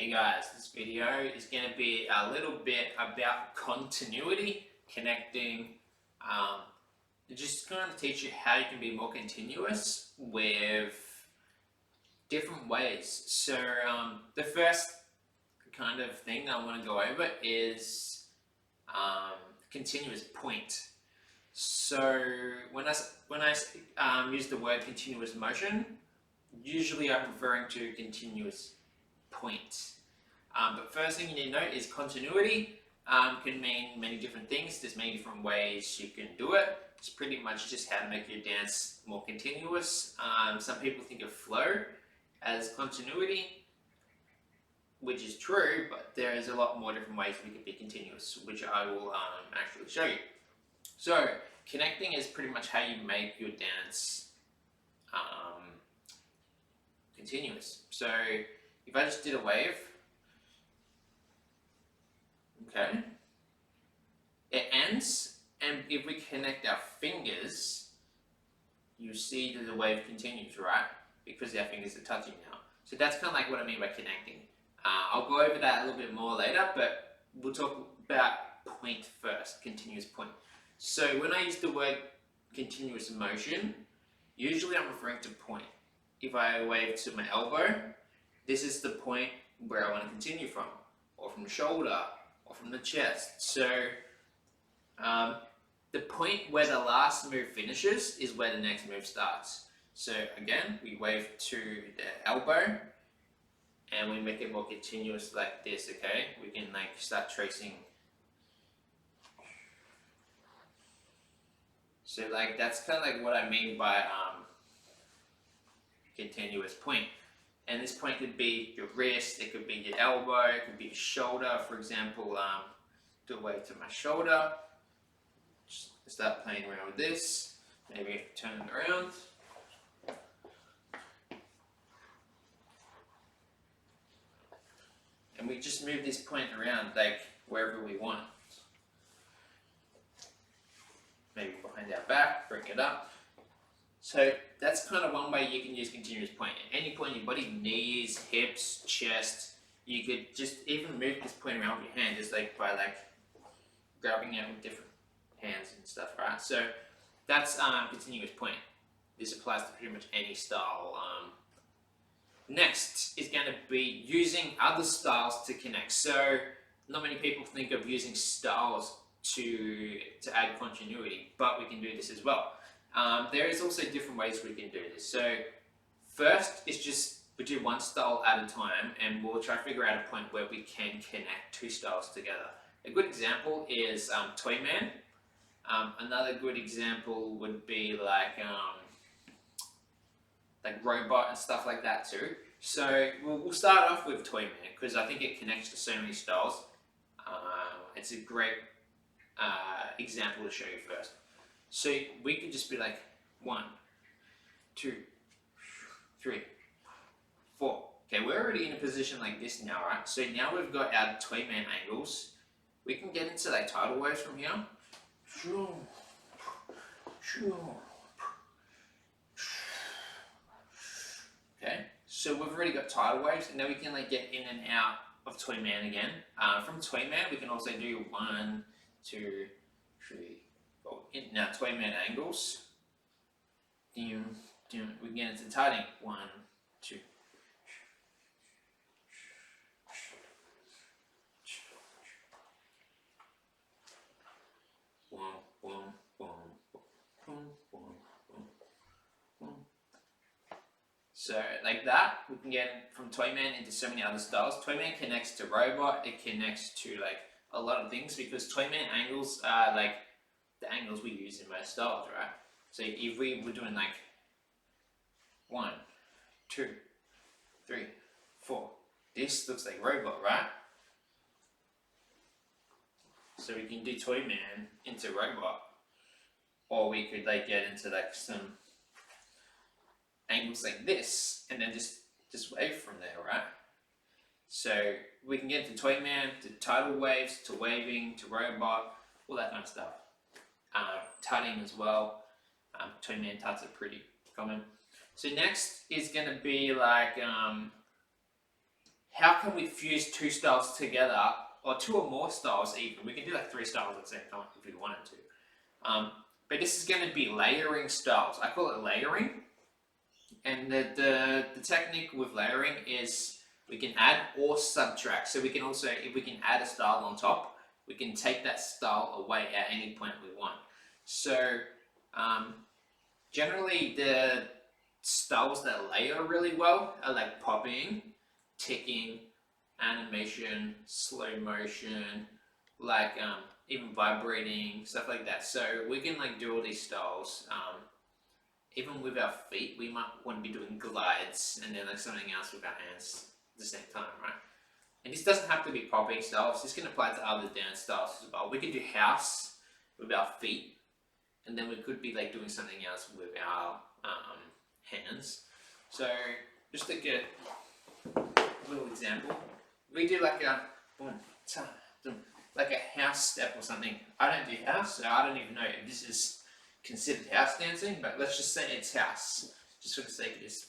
Hey guys, this video is going to be a little bit about continuity, connecting, just going to teach you how you can be more continuous with different ways. So the first kind of thing I want to go over is continuous point. So when I use the word continuous motion, usually I'm referring to continuous point. But first thing you need to know is continuity can mean many different things. There's many different ways you can do it. It's pretty much just how to make your dance more continuous. Some people think of flow as continuity, which is true, but there is a lot more different ways we can be continuous, which I will actually show you. So connecting is pretty much how you make your dance continuous. So if I just did a wave, okay, it ends, and if we connect our fingers, you see that the wave continues, right? Because our fingers are touching now. So that's kind of like what I mean by connecting. I'll go over that a little bit more later, but we'll talk about point first, continuous point. So when I use the word continuous motion, usually I'm referring to point. If I wave to my elbow, this is the point where I want to continue from, or from the shoulder, or from the chest. So the point where the last move finishes is where the next move starts. So again, we wave to the elbow, and we make it more continuous like this, okay? We can like start tracing. So like that's kind of like what I mean by continuous point. And this point could be your wrist, it could be your elbow, it could be your shoulder. For example, do a wave to my shoulder. Just start playing around with this. Maybe turn it around. And we just move this point around like wherever we want. Maybe behind our back, bring it up. So that's kind of one way you can use continuous point. At any point in your body, knees, hips, chest, you could just even move this point around with your hand, just like by like grabbing it with different hands and stuff, right? So that's continuous point. This applies to pretty much any style. Next is going to be using other styles to connect. So not many people think of using styles to add continuity, but we can do this as well. There is also different ways we can do this. So first is just we do one style at a time, and we'll try to figure out a point where we can connect two styles together. A good example is Toyman. Another good example would be like Robot and stuff like that too. So we'll start off with Toyman because I think it connects to so many styles. It's a great example to show you first. So we could just be like 1, 2, 3, 4. Okay, we're already in a position like this now, right? So now we've got our Toyman angles. We can get into like tidal waves from here. Okay, so we've already got tidal waves, and then we can like get in and out of Toyman again. From Toyman, we can also do 1, 2, 3. Now Toyman angles. We get into tiding. 1, 2. So like that, we can get from Toyman into so many other styles. Toyman connects to Robot. It connects to like a lot of things because Toyman angles are like the angles we use in most styles, right? So if we were doing like 1, 2, 3, 4, this looks like Robot, right? So we can do Toyman into Robot, or we could like get into like some angles like this, and then just wave from there, right? So we can get to Toyman, to tidal waves, to waving, to Robot, all that kind of stuff. Tutting as well. Toyman tuts are pretty common. So next is going to be like how can we fuse two styles together, or two or more styles even. We can do like 3 styles at the same time if we wanted to. But this is going to be layering styles. I call it layering. And the technique with layering is we can add or subtract. So we can also, if we can add a style on top, we can take that style away at any point we want. So generally the styles that layer really well are like popping, ticking, animation, slow motion, like even vibrating, stuff like that. So we can like do all these styles. Even with our feet, we might want to be doing glides and then like something else with our hands at the same time, right? And this doesn't have to be popping styles. This can apply to other dance styles as well. We could do house with our feet, and then we could be like doing something else with our hands. So just to get a little example, we do like a boom, ta, boom, like a house step or something. I don't do house, so I don't even know if this is considered house dancing, but let's just say it's house, just for the sake of this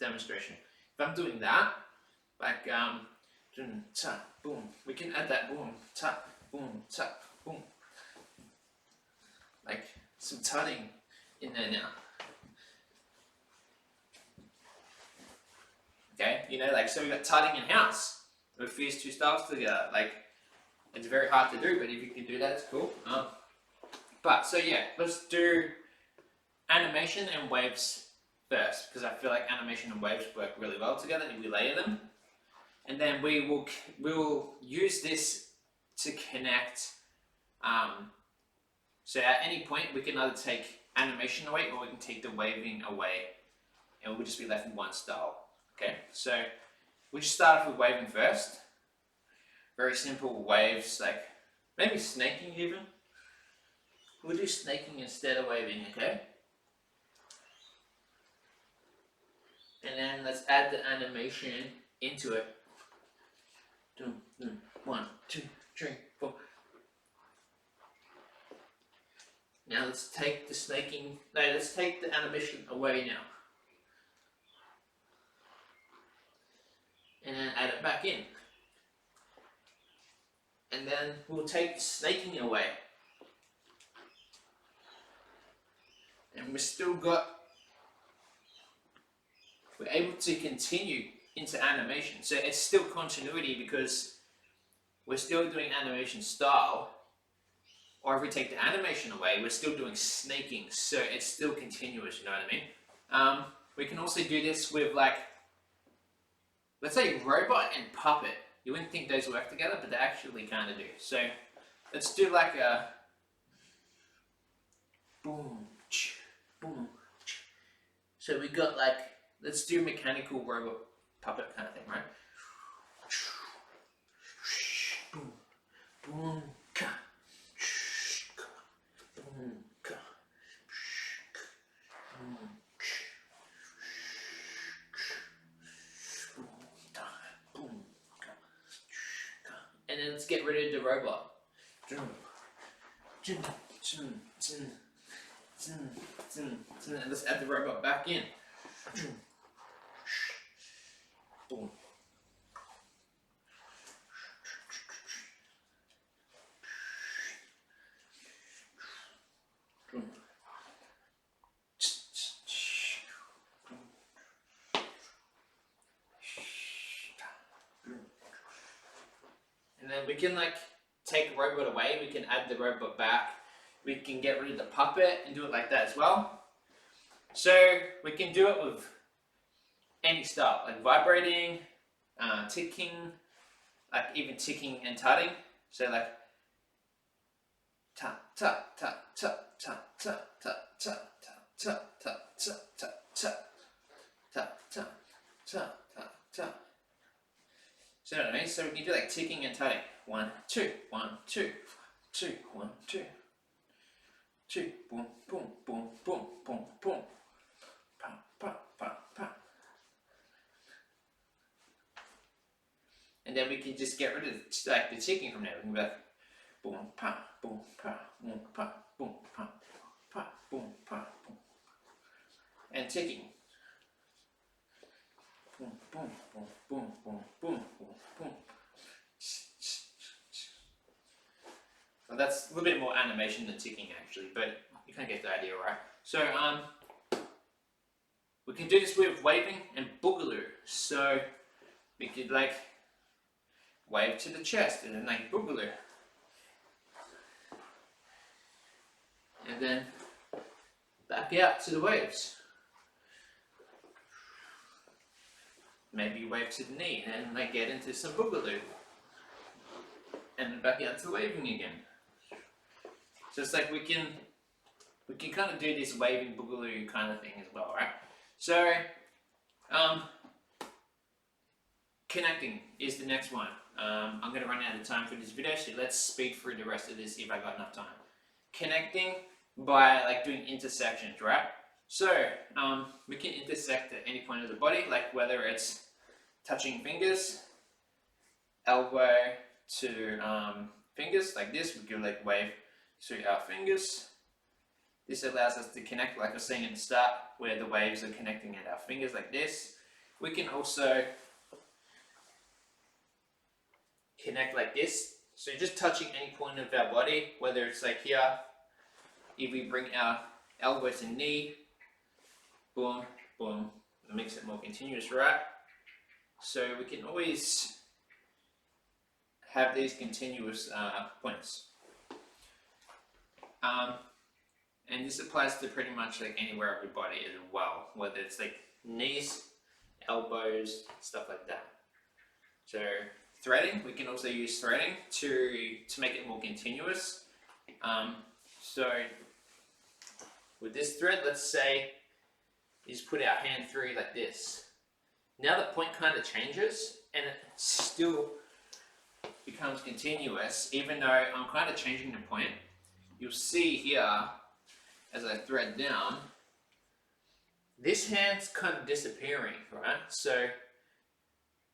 demonstration. If I'm doing that, like boom, ta, boom, we can add that boom, ta, boom, like some tutting in there now. Okay, you know, like, so we got tutting and house. We fuse two styles together. Like, it's very hard to do, but if you can do that, it's cool. But so yeah, let's do animation and waves first, because I feel like animation and waves work really well together if we layer them. And then we will use this to connect. So at any point we can either take animation away or we can take the waving away, and we'll just be left with one style. Okay, so we just start off with waving first. Very simple waves, like maybe snaking even. We'll do snaking instead of waving, okay? And then let's add the animation into it. 1, 2, 3, 4. Now let's take the snaking, no, let's take the animation away now. And then add it back in. And then we'll take the snaking away. And we're able to continue into animation. So it's still continuity because we're still doing animation style. Or if we take the animation away, we're still doing snaking. So it's still continuous, you know what I mean? We can also do this with like, let's say robot and puppet. You wouldn't think those work together, but they actually kind of do. So let's do like a boom, boom. So we got like, let's do mechanical robot puppet kind of thing, right? Boom, boom, ka, boom, ka, boom, and then let's get rid of the robot. And let's add the robot back in. Boom. And then we can like take robot away, we can add the robot back, we can get rid of the puppet and do it like that as well. So we can do it with any style, like vibrating, ticking, like even ticking and tutting. So like ta ta ta ta ta ta ta ta ta ta ta ta ta ta ta ta ta ta. So you know what I mean? So we can do like ticking and tutting. 1, 2, 1, 2, 2, 1, 2, 2, boom, boom, boom, boom, boom, boom. Pa, pa, pa, pa. And then we can just get rid of like the ticking from there. We can be like boom, pa, boom, pa, boom, pa, boom, pa, pa, boom, pa, boom. And ticking. boom, boom, boom, boom, boom, boom, boom, boom. So that's a little bit more animation than ticking actually, but you kind of get the idea, right? So we can do this with waving and boogaloo. So we could like wave to the chest and then like boogaloo. And then back out to the waves. Maybe wave to the knee and then like get into some boogaloo. And then back out to waving again. So it's like we can kind of do this waving boogaloo kind of thing as well, right? So connecting is the next one. I'm going to run out of time for this video, so let's speed through the rest of this if I got enough time. Connecting by like doing intersections, right? So we can intersect at any point of the body, like whether it's touching fingers, elbow to fingers like this. We could like wave through our fingers. This allows us to connect, like I was saying at the start, where the waves are connecting at our fingers like this. We can also connect like this. So just touching any point of our body, whether it's like here, if we bring our elbow to knee, boom, boom, it makes it more continuous, right? So we can always have these continuous points. And this applies to pretty much like anywhere of your body as well, whether it's like knees, elbows, stuff like that. So threading, we can also use threading to make it more continuous. So with this thread, let's say you just put our hand through like this. Now the point kind of changes and it still becomes continuous, even though I'm kind of changing the point. You'll see here, as I thread down, this hand's kind of disappearing, right? So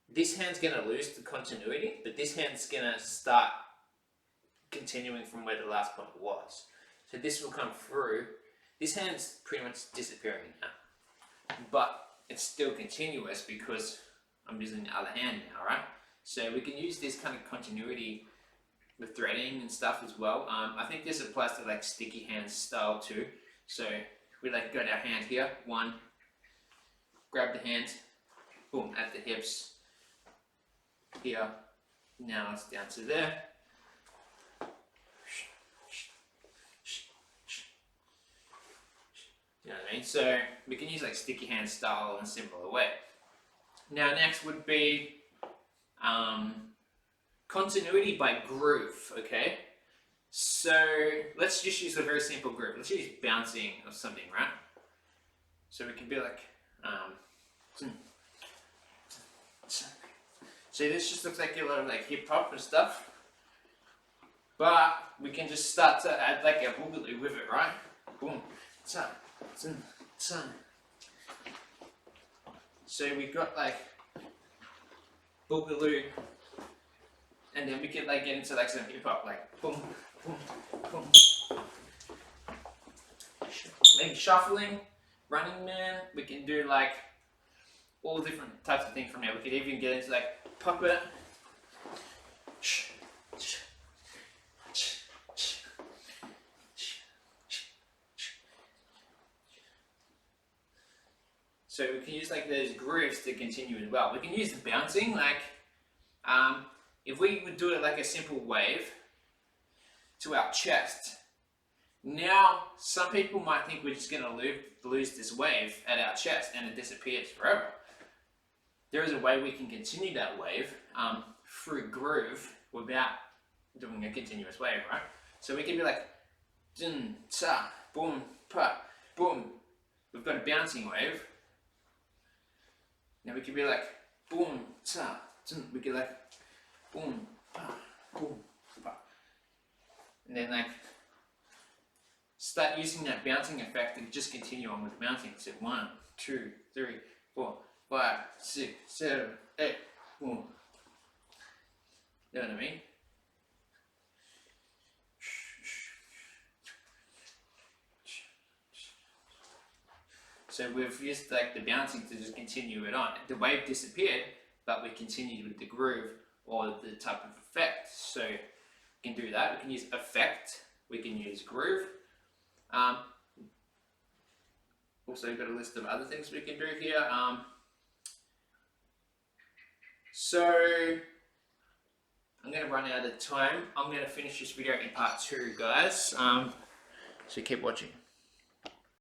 this hand's going to lose the continuity, but this hand's going to start continuing from where the last point was. So this will come through. This hand's pretty much disappearing now, but it's still continuous because I'm using the other hand now, right? So we can use this kind of continuity with threading and stuff as well. I think this applies to like sticky hands style too. So we like got our hand here, one, grab the hand, boom, at the hips, here, now it's down to there. You know what I mean? So we can use like sticky hand style in a similar way. Now next would be continuity by groove, okay? So let's just use a very simple groove. Let's use bouncing or something, right? So we can be like, see, this just looks like a lot of like hip hop and stuff, but we can just start to add like a boogaloo with it, right? Boom, ta, ta, ta. So we got like boogaloo, and then we can like get into like some hip hop, like boom, boom, boom. Maybe shuffling, running man. We can do like all different types of things from there. We could even get into like puppet. So we can use like those grooves to continue as well. We can use the bouncing, like if we would do it like a simple wave to our chest. Now, some people might think we're just going to lose this wave at our chest and it disappears forever. There is a way we can continue that wave through groove without doing a continuous wave, right? So we can be like, dun, ta, boom, pa, boom. We've got a bouncing wave. Now we can be like, boom, ta, dun. We can like, boom, pa, boom, pa. And then like, start using that bouncing effect and just continue on with bouncing. So 1, 2, 3, 4, 5, 6, 7, 8, boom. You know what I mean? So we've used like the bouncing to just continue it on. The wave disappeared, but we continued with the groove or the type of effect. So we can do that. We can use effect. We can use groove. Also got a list of other things we can do here. So I'm going to run out of time. I'm going to finish this video in part 2, guys. So keep watching.